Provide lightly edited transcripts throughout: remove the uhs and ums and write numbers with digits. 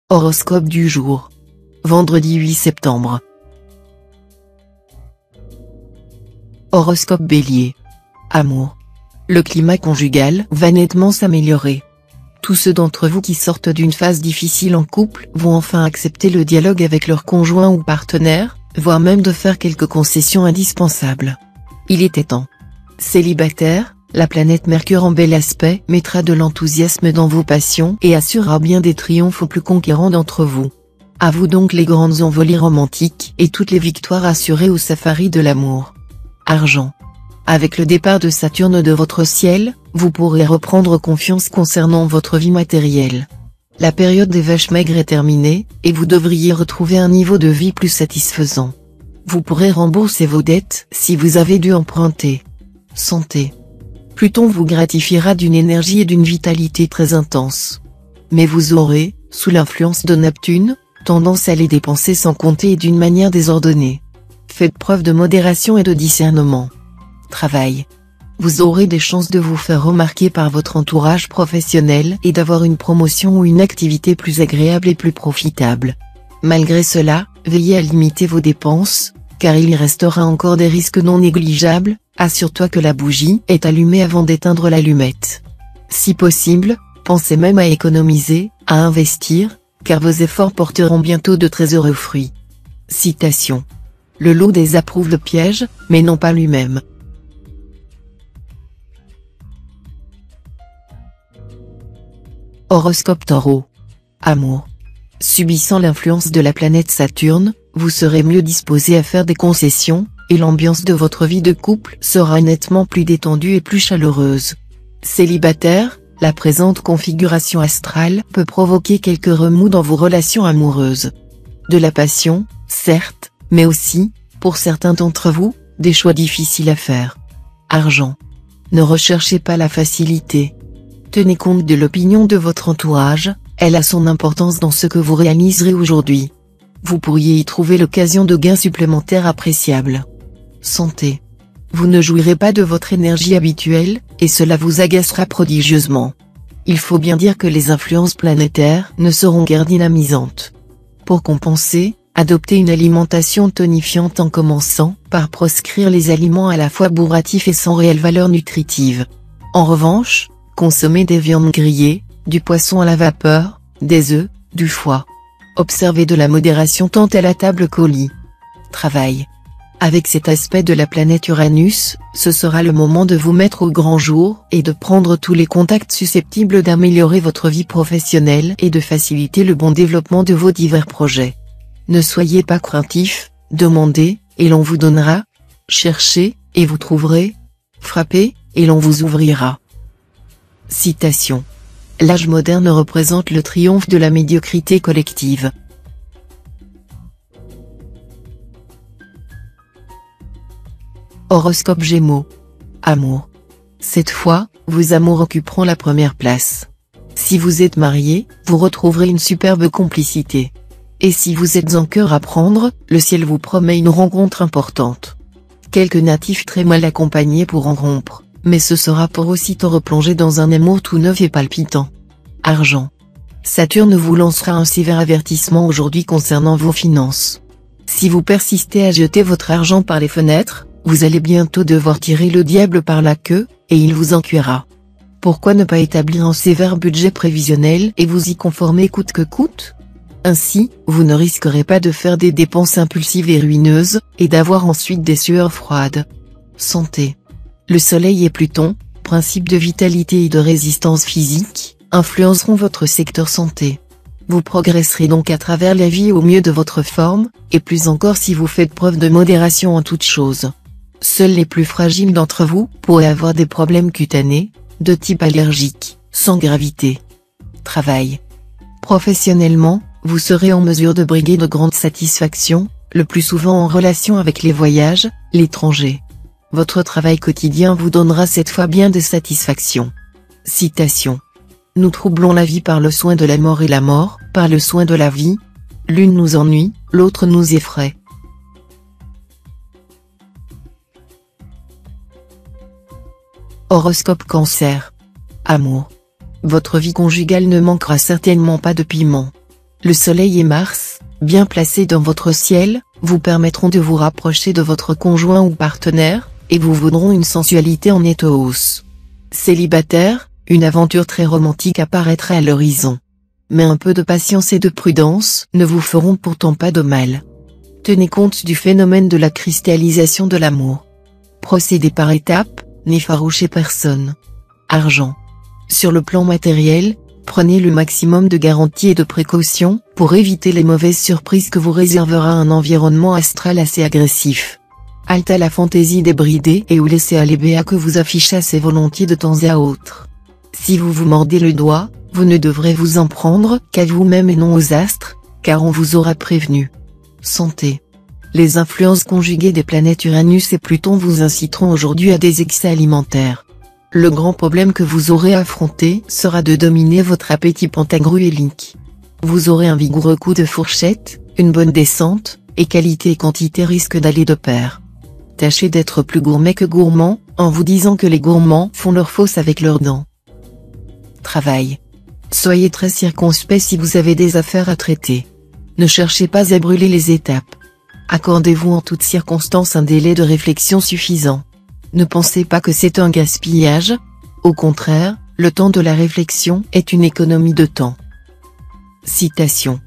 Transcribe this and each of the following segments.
Horoscope du jour. Vendredi 8 septembre. Horoscope Bélier. Amour. Le climat conjugal va nettement s'améliorer. Tous ceux d'entre vous qui sortent d'une phase difficile en couple vont enfin accepter le dialogue avec leur conjoint ou partenaire, voire même de faire quelques concessions indispensables. Il était temps. Célibataire, la planète Mercure en bel aspect mettra de l'enthousiasme dans vos passions et assurera bien des triomphes aux plus conquérants d'entre vous. À vous donc les grandes envolées romantiques et toutes les victoires assurées au safari de l'amour. Argent. Avec le départ de Saturne de votre ciel, vous pourrez reprendre confiance concernant votre vie matérielle. La période des vaches maigres est terminée, et vous devriez retrouver un niveau de vie plus satisfaisant. Vous pourrez rembourser vos dettes si vous avez dû emprunter. Santé. Pluton vous gratifiera d'une énergie et d'une vitalité très intense. Mais vous aurez, sous l'influence de Neptune, tendance à les dépenser sans compter et d'une manière désordonnée. Faites preuve de modération et de discernement. Travail. Vous aurez des chances de vous faire remarquer par votre entourage professionnel et d'avoir une promotion ou une activité plus agréable et plus profitable. Malgré cela, veillez à limiter vos dépenses, car il y restera encore des risques non négligeables. Assure-toi que la bougie est allumée avant d'éteindre l'allumette. Si possible, pensez même à économiser, à investir, car vos efforts porteront bientôt de très heureux fruits. Citation. Le lot désapprouve le piège, mais non pas lui-même. Horoscope Taureau. Amour. Subissant l'influence de la planète Saturne, vous serez mieux disposé à faire des concessions, et l'ambiance de votre vie de couple sera nettement plus détendue et plus chaleureuse. Célibataire, la présente configuration astrale peut provoquer quelques remous dans vos relations amoureuses. De la passion, certes, mais aussi, pour certains d'entre vous, des choix difficiles à faire. Argent. Ne recherchez pas la facilité. Tenez compte de l'opinion de votre entourage, elle a son importance dans ce que vous réaliserez aujourd'hui. Vous pourriez y trouver l'occasion de gains supplémentaires appréciables. Santé. Vous ne jouirez pas de votre énergie habituelle, et cela vous agacera prodigieusement. Il faut bien dire que les influences planétaires ne seront guère dynamisantes. Pour compenser, adoptez une alimentation tonifiante en commençant par proscrire les aliments à la fois bourratifs et sans réelle valeur nutritive. En revanche, consommez des viandes grillées, du poisson à la vapeur, des œufs, du foie. Observez de la modération tant à la table qu'au lit. Travail. Avec cet aspect de la planète Uranus, ce sera le moment de vous mettre au grand jour et de prendre tous les contacts susceptibles d'améliorer votre vie professionnelle et de faciliter le bon développement de vos divers projets. Ne soyez pas craintif, demandez, et l'on vous donnera. Cherchez, et vous trouverez. Frappez, et l'on vous ouvrira. Citation. L'âge moderne représente le triomphe de la médiocrité collective. Horoscope Gémeaux. Amour. Cette fois, vos amours occuperont la première place. Si vous êtes marié, vous retrouverez une superbe complicité. Et si vous êtes en cœur à prendre, le ciel vous promet une rencontre importante. Quelques natifs très mal accompagnés pour en rompre, mais ce sera pour aussitôt replonger dans un amour tout neuf et palpitant. Argent. Saturne vous lancera un sévère avertissement aujourd'hui concernant vos finances. Si vous persistez à jeter votre argent par les fenêtres, vous allez bientôt devoir tirer le diable par la queue, et il vous en cuira. Pourquoi ne pas établir un sévère budget prévisionnel et vous y conformer coûte que coûte? Ainsi, vous ne risquerez pas de faire des dépenses impulsives et ruineuses, et d'avoir ensuite des sueurs froides. Santé. Le Soleil et Pluton, principes de vitalité et de résistance physique, influenceront votre secteur santé. Vous progresserez donc à travers la vie au mieux de votre forme, et plus encore si vous faites preuve de modération en toutes choses. Seuls les plus fragiles d'entre vous pourraient avoir des problèmes cutanés, de type allergique, sans gravité. Travail. Professionnellement, vous serez en mesure de briguer de grandes satisfactions, le plus souvent en relation avec les voyages, l'étranger. Votre travail quotidien vous donnera cette fois bien de satisfaction. Citation. Nous troublons la vie par le soin de la mort et la mort, par le soin de la vie. L'une nous ennuie, l'autre nous effraie. Horoscope Cancer. Amour. Votre vie conjugale ne manquera certainement pas de piment. Le Soleil et Mars, bien placés dans votre ciel, vous permettront de vous rapprocher de votre conjoint ou partenaire, et vous vaudront une sensualité en nette hausse. Célibataire, une aventure très romantique apparaîtra à l'horizon. Mais un peu de patience et de prudence ne vous feront pourtant pas de mal. Tenez compte du phénomène de la cristallisation de l'amour. Procédez par étapes, n'effarouchez personne. Argent. Sur le plan matériel, prenez le maximum de garanties et de précautions, pour éviter les mauvaises surprises que vous réservera un environnement astral assez agressif. Halte à la fantaisie débridée et ou laissez aller Béa que vous affichez assez volontiers de temps à autre. Si vous vous mordez le doigt, vous ne devrez vous en prendre qu'à vous-même et non aux astres, car on vous aura prévenu. Santé. Les influences conjuguées des planètes Uranus et Pluton vous inciteront aujourd'hui à des excès alimentaires. Le grand problème que vous aurez à affronter sera de dominer votre appétit pantagruélique. Vous aurez un vigoureux coup de fourchette, une bonne descente, et qualité et quantité risquent d'aller de pair. Tâchez d'être plus gourmet que gourmand, en vous disant que les gourmands font leur fausse avec leurs dents. Travail. Soyez très circonspect si vous avez des affaires à traiter. Ne cherchez pas à brûler les étapes. Accordez-vous en toutes circonstances un délai de réflexion suffisant. Ne pensez pas que c'est un gaspillage. Au contraire, le temps de la réflexion est une économie de temps. Citation.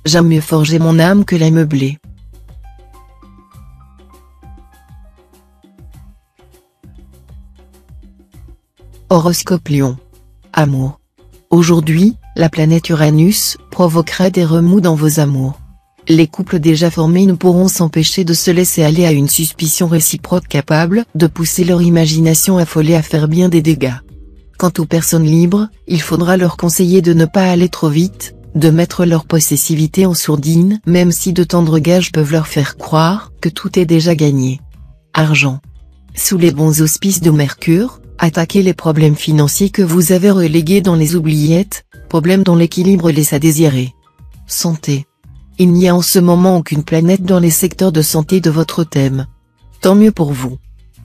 J'aime mieux forger mon âme que la meubler. Horoscope Lion. Amour. Aujourd'hui, la planète Uranus provoquera des remous dans vos amours. Les couples déjà formés ne pourront s'empêcher de se laisser aller à une suspicion réciproque capable de pousser leur imagination affolée à faire bien des dégâts. Quant aux personnes libres, il faudra leur conseiller de ne pas aller trop vite, de mettre leur possessivité en sourdine même si de tendres gages peuvent leur faire croire que tout est déjà gagné. Argent. Sous les bons auspices de Mercure, attaquez les problèmes financiers que vous avez relégués dans les oubliettes, problèmes dont l'équilibre laisse à désirer. Santé. Il n'y a en ce moment aucune planète dans les secteurs de santé de votre thème. Tant mieux pour vous.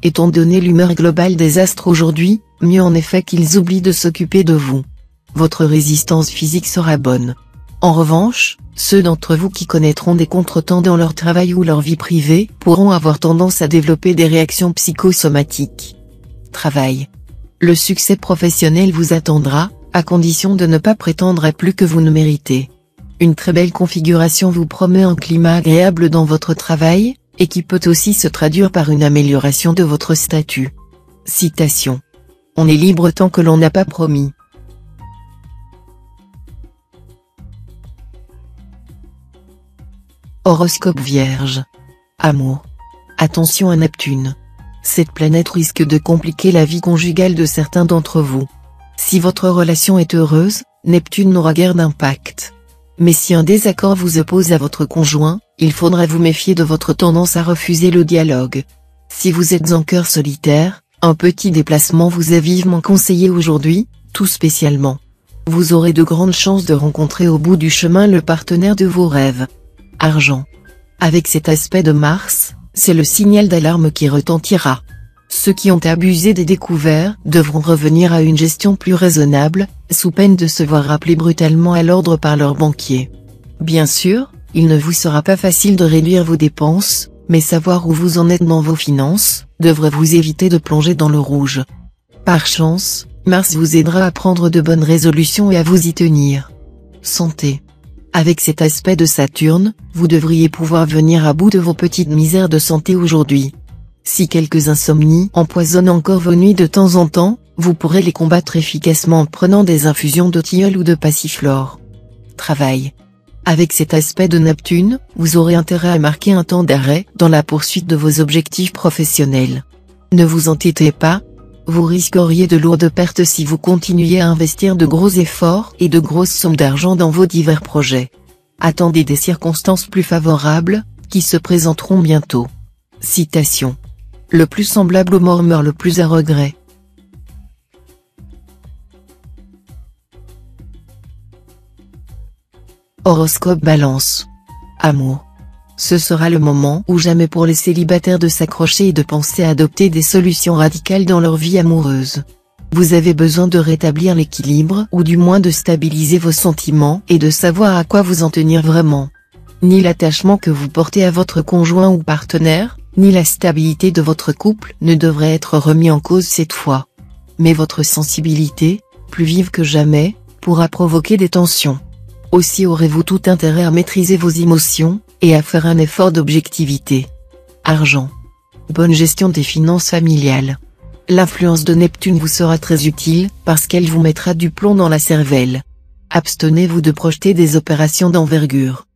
Étant donné l'humeur globale des astres aujourd'hui, mieux en effet qu'ils oublient de s'occuper de vous. Votre résistance physique sera bonne. En revanche, ceux d'entre vous qui connaîtront des contretemps dans leur travail ou leur vie privée pourront avoir tendance à développer des réactions psychosomatiques. Travail. Le succès professionnel vous attendra, à condition de ne pas prétendre à plus que vous ne méritez. Une très belle configuration vous promet un climat agréable dans votre travail, et qui peut aussi se traduire par une amélioration de votre statut. Citation. On est libre tant que l'on n'a pas promis. Horoscope Vierge. Amour. Attention à Neptune. Cette planète risque de compliquer la vie conjugale de certains d'entre vous. Si votre relation est heureuse, Neptune n'aura guère d'impact. Mais si un désaccord vous oppose à votre conjoint, il faudra vous méfier de votre tendance à refuser le dialogue. Si vous êtes en cœur solitaire, un petit déplacement vous est vivement conseillé aujourd'hui, tout spécialement. Vous aurez de grandes chances de rencontrer au bout du chemin le partenaire de vos rêves. Argent. Avec cet aspect de Mars, c'est le signal d'alarme qui retentira. Ceux qui ont abusé des découvertes devront revenir à une gestion plus raisonnable, sous peine de se voir rappeler brutalement à l'ordre par leur banquier. Bien sûr, il ne vous sera pas facile de réduire vos dépenses, mais savoir où vous en êtes dans vos finances devrait vous éviter de plonger dans le rouge. Par chance, Mars vous aidera à prendre de bonnes résolutions et à vous y tenir. Santé. Avec cet aspect de Saturne, vous devriez pouvoir venir à bout de vos petites misères de santé aujourd'hui. Si quelques insomnies empoisonnent encore vos nuits de temps en temps, vous pourrez les combattre efficacement en prenant des infusions de tilleul ou de passiflore. Travail. Avec cet aspect de Neptune, vous aurez intérêt à marquer un temps d'arrêt dans la poursuite de vos objectifs professionnels. Ne vous entêtez pas, vous risqueriez de lourdes pertes si vous continuiez à investir de gros efforts et de grosses sommes d'argent dans vos divers projets. Attendez des circonstances plus favorables, qui se présenteront bientôt. Citation. Le plus semblable aux morts meurt le plus à regret. Horoscope Balance. Amour. Ce sera le moment ou jamais pour les célibataires de s'accrocher et de penser à adopter des solutions radicales dans leur vie amoureuse. Vous avez besoin de rétablir l'équilibre ou du moins de stabiliser vos sentiments et de savoir à quoi vous en tenir vraiment. Ni l'attachement que vous portez à votre conjoint ou partenaire, ni la stabilité de votre couple ne devrait être remis en cause cette fois. Mais votre sensibilité, plus vive que jamais, pourra provoquer des tensions. Aussi aurez-vous tout intérêt à maîtriser vos émotions, et à faire un effort d'objectivité. Argent. Bonne gestion des finances familiales. L'influence de Neptune vous sera très utile, parce qu'elle vous mettra du plomb dans la cervelle. Abstenez-vous de projeter des opérations d'envergure.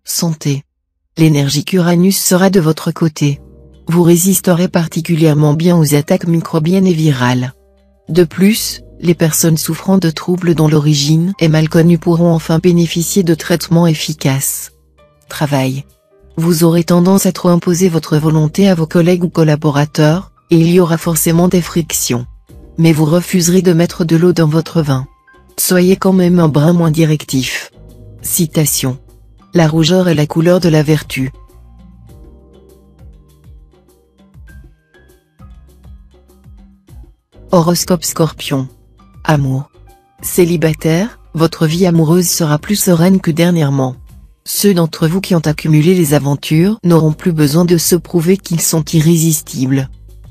Santé. L'énergie qu'Uranus sera de votre côté. Vous résisterez particulièrement bien aux attaques microbiennes et virales. De plus, les personnes souffrant de troubles dont l'origine est mal connue pourront enfin bénéficier de traitements efficaces. Travail. Vous aurez tendance à trop imposer votre volonté à vos collègues ou collaborateurs, et il y aura forcément des frictions. Mais vous refuserez de mettre de l'eau dans votre vin. Soyez quand même un brin moins directif. Citation. La rougeur est la couleur de la vertu. Horoscope Scorpion. Amour. Célibataire, votre vie amoureuse sera plus sereine que dernièrement. Ceux d'entre vous qui ont accumulé les aventures n'auront plus besoin de se prouver qu'ils sont irrésistibles.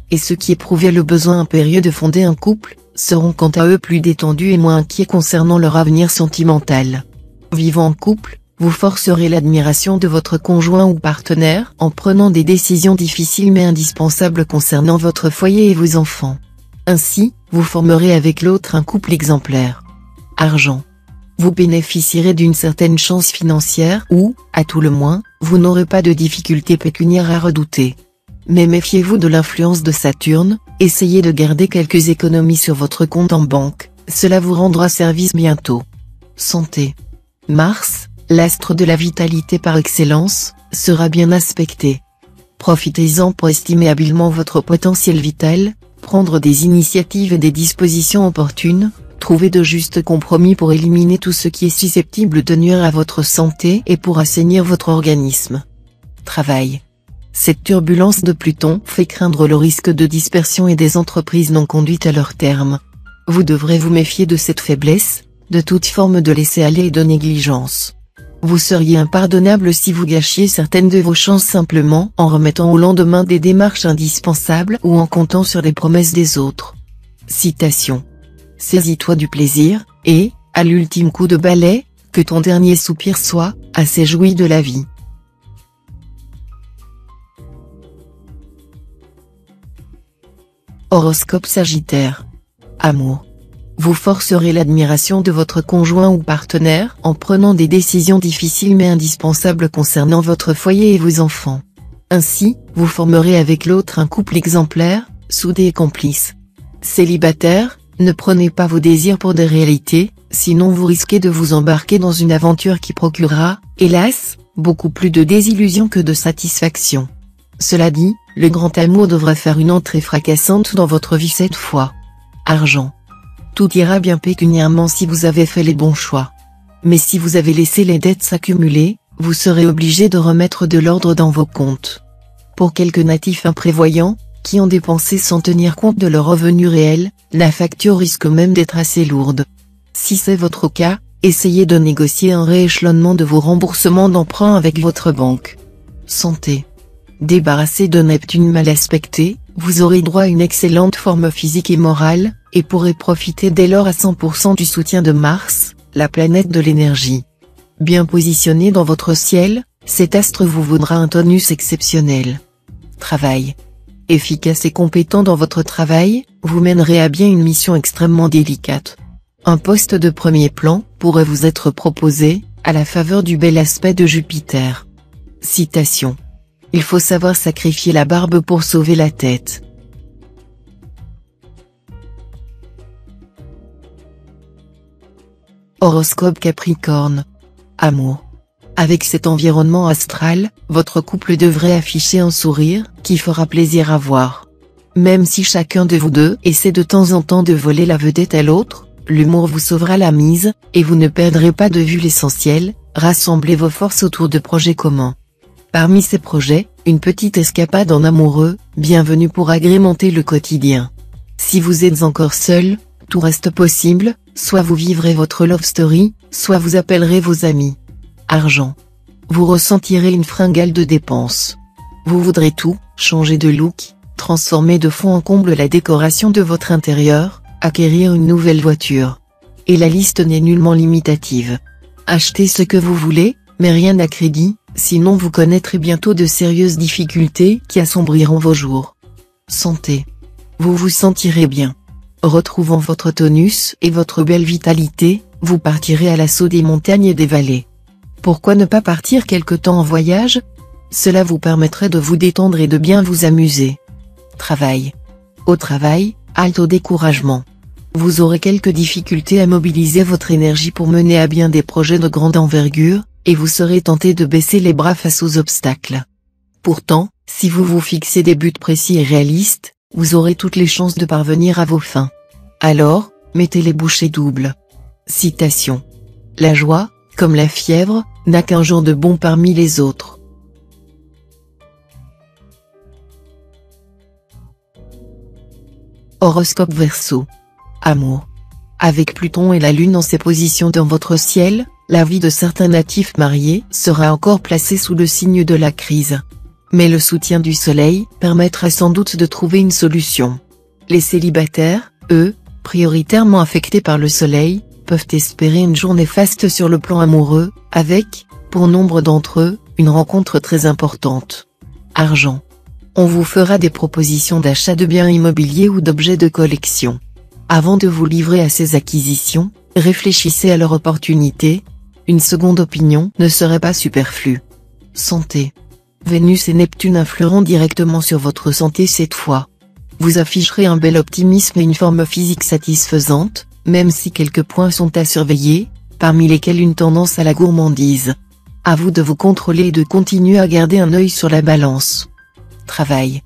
Et ceux qui éprouvaient le besoin impérieux de fonder un couple, seront quant à eux plus détendus et moins inquiets concernant leur avenir sentimental. Vivant en couple, vous forcerez l'admiration de votre conjoint ou partenaire en prenant des décisions difficiles mais indispensables concernant votre foyer et vos enfants. Ainsi, vous formerez avec l'autre un couple exemplaire. Argent. Vous bénéficierez d'une certaine chance financière ou, à tout le moins, vous n'aurez pas de difficultés pécuniaires à redouter. Mais méfiez-vous de l'influence de Saturne, essayez de garder quelques économies sur votre compte en banque, cela vous rendra service bientôt. Santé. Mars, l'astre de la vitalité par excellence, sera bien aspecté. Profitez-en pour estimer habilement votre potentiel vital, prendre des initiatives et des dispositions opportunes, trouver de justes compromis pour éliminer tout ce qui est susceptible de nuire à votre santé et pour assainir votre organisme. Travail. Cette turbulence de Pluton fait craindre le risque de dispersion et des entreprises non conduites à leur terme. Vous devrez vous méfier de cette faiblesse, de toute forme de laisser-aller et de négligence. Vous seriez impardonnable si vous gâchiez certaines de vos chances simplement en remettant au lendemain des démarches indispensables ou en comptant sur les promesses des autres. Citation. Saisis-toi du plaisir, et, à l'ultime coup de balai, que ton dernier soupir soit, assez joui de la vie. Horoscope Sagittaire. Amour. Vous forcerez l'admiration de votre conjoint ou partenaire en prenant des décisions difficiles mais indispensables concernant votre foyer et vos enfants. Ainsi, vous formerez avec l'autre un couple exemplaire, soudé et complice. Célibataire, ne prenez pas vos désirs pour des réalités, sinon vous risquez de vous embarquer dans une aventure qui procurera, hélas, beaucoup plus de désillusions que de satisfaction. Cela dit, le grand amour devrait faire une entrée fracassante dans votre vie cette fois. Argent. Tout ira bien pécuniairement si vous avez fait les bons choix. Mais si vous avez laissé les dettes s'accumuler, vous serez obligé de remettre de l'ordre dans vos comptes. Pour quelques natifs imprévoyants, qui ont dépensé sans tenir compte de leurs revenus réels, la facture risque même d'être assez lourde. Si c'est votre cas, essayez de négocier un rééchelonnement de vos remboursements d'emprunt avec votre banque. Santé. Débarrassé de Neptune mal aspecté, vous aurez droit à une excellente forme physique et morale, et pourrez profiter dès lors à 100% du soutien de Mars, la planète de l'énergie. Bien positionné dans votre ciel, cet astre vous vaudra un tonus exceptionnel. Travail. Efficace et compétent dans votre travail, vous mènerez à bien une mission extrêmement délicate. Un poste de premier plan pourrait vous être proposé, à la faveur du bel aspect de Jupiter. Citation. Il faut savoir sacrifier la barbe pour sauver la tête. Horoscope Capricorne. Amour. Avec cet environnement astral, votre couple devrait afficher un sourire qui fera plaisir à voir. Même si chacun de vous deux essaie de temps en temps de voler la vedette à l'autre, l'humour vous sauvera la mise, et vous ne perdrez pas de vue l'essentiel, rassemblez vos forces autour de projets communs. Parmi ces projets, une petite escapade en amoureux, bienvenue pour agrémenter le quotidien. Si vous êtes encore seul, Tout reste possible, soit vous vivrez votre love story, soit vous appellerez vos amis. Argent. Vous ressentirez une fringale de dépenses. Vous voudrez tout, changer de look, transformer de fond en comble la décoration de votre intérieur, acquérir une nouvelle voiture. Et la liste n'est nullement limitative. Achetez ce que vous voulez, mais rien à crédit, sinon vous connaîtrez bientôt de sérieuses difficultés qui assombriront vos jours. Santé. Vous vous sentirez bien. Retrouvant votre tonus et votre belle vitalité, vous partirez à l'assaut des montagnes et des vallées. Pourquoi ne pas partir quelque temps en voyage? Cela vous permettrait de vous détendre et de bien vous amuser. Travail. Au travail, halte au découragement. Vous aurez quelques difficultés à mobiliser votre énergie pour mener à bien des projets de grande envergure, et vous serez tenté de baisser les bras face aux obstacles. Pourtant, si vous vous fixez des buts précis et réalistes, vous aurez toutes les chances de parvenir à vos fins. Alors, mettez les bouchées doubles. Citation. La joie, comme la fièvre, n'a qu'un jour de bon parmi les autres. Horoscope Verseau. Amour. Avec Pluton et la Lune en ses positions dans votre ciel, la vie de certains natifs mariés sera encore placée sous le signe de la crise. Mais le soutien du Soleil permettra sans doute de trouver une solution. Les célibataires, eux, prioritairement affectés par le Soleil, peuvent espérer une journée faste sur le plan amoureux, avec, pour nombre d'entre eux, une rencontre très importante. Argent. On vous fera des propositions d'achat de biens immobiliers ou d'objets de collection. Avant de vous livrer à ces acquisitions, réfléchissez à leur opportunité. Une seconde opinion ne serait pas superflue. Santé. Vénus et Neptune influeront directement sur votre santé cette fois. Vous afficherez un bel optimisme et une forme physique satisfaisante, même si quelques points sont à surveiller, parmi lesquels une tendance à la gourmandise. À vous de vous contrôler et de continuer à garder un œil sur la balance. Travail.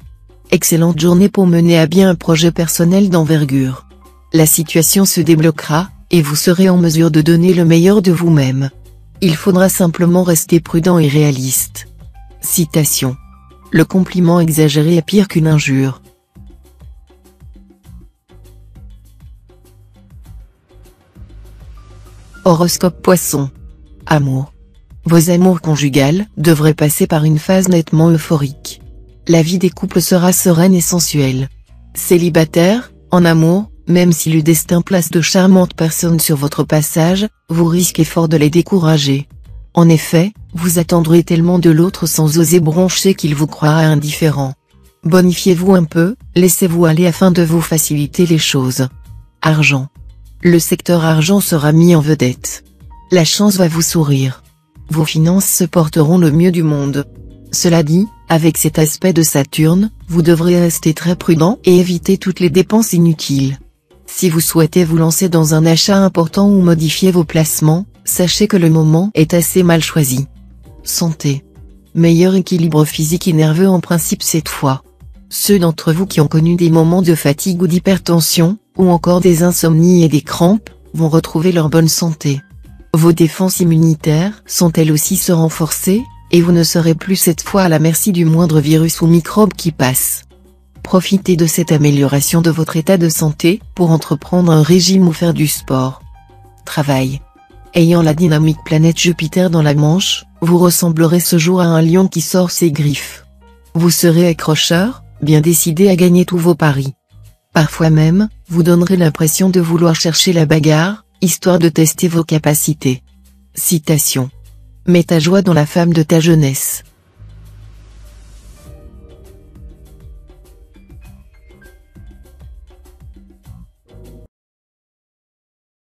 Excellente journée pour mener à bien un projet personnel d'envergure. La situation se débloquera, et vous serez en mesure de donner le meilleur de vous-même. Il faudra simplement rester prudent et réaliste. Citation. Le compliment exagéré est pire qu'une injure. Horoscope Poisson. Amour. Vos amours conjugales devraient passer par une phase nettement euphorique. La vie des couples sera sereine et sensuelle. Célibataire, en amour, même si le destin place de charmantes personnes sur votre passage, vous risquez fort de les décourager. En effet, vous attendrez tellement de l'autre sans oser broncher qu'il vous croira indifférent. Bonifiez-vous un peu, laissez-vous aller afin de vous faciliter les choses. Argent. Le secteur argent sera mis en vedette. La chance va vous sourire. Vos finances se porteront le mieux du monde. Cela dit, avec cet aspect de Saturne, vous devrez rester très prudent et éviter toutes les dépenses inutiles. Si vous souhaitez vous lancer dans un achat important ou modifier vos placements, sachez que le moment est assez mal choisi. Santé. Meilleur équilibre physique et nerveux en principe cette fois. Ceux d'entre vous qui ont connu des moments de fatigue ou d'hypertension, ou encore des insomnies et des crampes, vont retrouver leur bonne santé. Vos défenses immunitaires sont elles aussi se renforcer, et vous ne serez plus cette fois à la merci du moindre virus ou microbe qui passe. Profitez de cette amélioration de votre état de santé pour entreprendre un régime ou faire du sport. Travail. Ayant la dynamique planète Jupiter dans la Manche, vous ressemblerez ce jour à un lion qui sort ses griffes. Vous serez accrocheur, bien décidé à gagner tous vos paris. Parfois même, vous donnerez l'impression de vouloir chercher la bagarre, histoire de tester vos capacités. Citation. Mets ta joie dans la femme de ta jeunesse.